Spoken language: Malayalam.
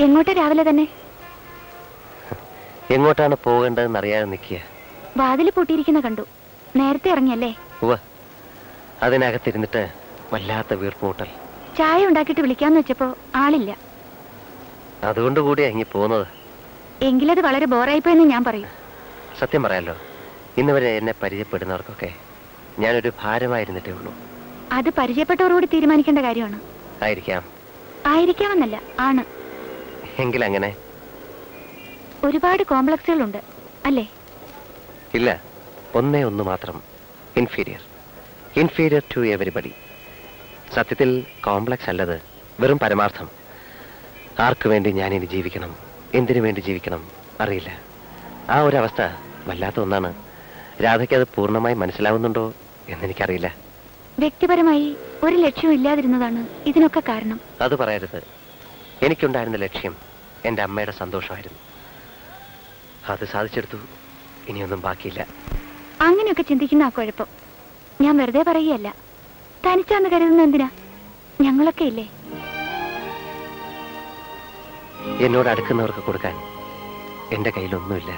എങ്ങോട്ട് രാവിലെ തന്നെ? എങ്ങോട്ടാണ് പോകേണ്ടതെന്ന് അറിയാതെ നിൽക്കുക. വാതില് പൂട്ടിയിരിക്കുന്ന കണ്ടു. നേരത്തെ ഇറങ്ങിയല്ലേ? ഉവ്വ്. അതിനകത്തിരുന്നിട്ട് വല്ലാത്ത വീർപ്പുമുട്ടൽ. ചായ ഉണ്ടാക്കിയിട്ട് വിളിക്കാന്ന് വെച്ചപ്പോ ആളില്ല. അതുകൊണ്ട് കൂടിയാ ഇങ്ങി പോകുന്നത്. എങ്കിലത് വളരെ ബോറായിപ്പോയെന്ന് ഞാൻ പറയും. സത്യം പറയാലോ, ഇന്ന് വരെ എന്നെ പരിചയപ്പെടുന്നവർക്കൊക്കെ ഞാനൊരു ഭാരമായിരുന്നിട്ടേ ഉള്ളൂ. അത് പരിചയപ്പെട്ടവരോട് തീരുമാനിക്കേണ്ട കാര്യമാണ്. ആയിരിക്കാം. ആയിരിക്കാമെന്നല്ല, ആണ്. എങ്കിലങ്ങനെ. ഒരുപാട് കോംപ്ലക്സുകളുണ്ട് അല്ലേ? ഇല്ല, ഒന്നേ ഒന്ന് മാത്രം. ഇൻഫീരിയർ. Inferior to everybody. സത്യത്തിൽ കോംപ്ലക്സ് അല്ലത്, വെറും പരമാർത്ഥം. ആർക്കു വേണ്ടി ഞാനിനി ജീവിക്കണം, എന്തിനു വേണ്ടി ജീവിക്കണം അറിയില്ല. ആ ഒരു അവസ്ഥ വല്ലാത്ത ഒന്നാണ്. രാധയ്ക്ക് അത് പൂർണ്ണമായി മനസ്സിലാവുന്നുണ്ടോ എന്നെനിക്കറിയില്ല. വ്യക്തിപരമായി ഒരു ലക്ഷ്യവും ഇല്ലാതിരുന്നതാണ് ഇതിനൊക്കെ കാരണം. അത് പറയരുത്. എനിക്കുണ്ടായിരുന്ന ലക്ഷ്യം എൻ്റെ അമ്മയുടെ സന്തോഷമായിരുന്നു. അത് സാധിച്ചെടുത്തു. ഇനിയൊന്നും ബാക്കിയില്ല. അങ്ങനെയൊക്കെ ചിന്തിക്കുന്ന ആ കുഴപ്പം. ഞാൻ വെറുതെ പറയുകയല്ല. തനിച്ചാന്ന് കരുതുന്ന എന്തിനാ? ഞങ്ങളൊക്കെ ഇല്ലേ? എന്നോട് അടുക്കുന്നവർക്ക് കൊടുക്കാൻ എൻ്റെ കയ്യിലൊന്നുമില്ല.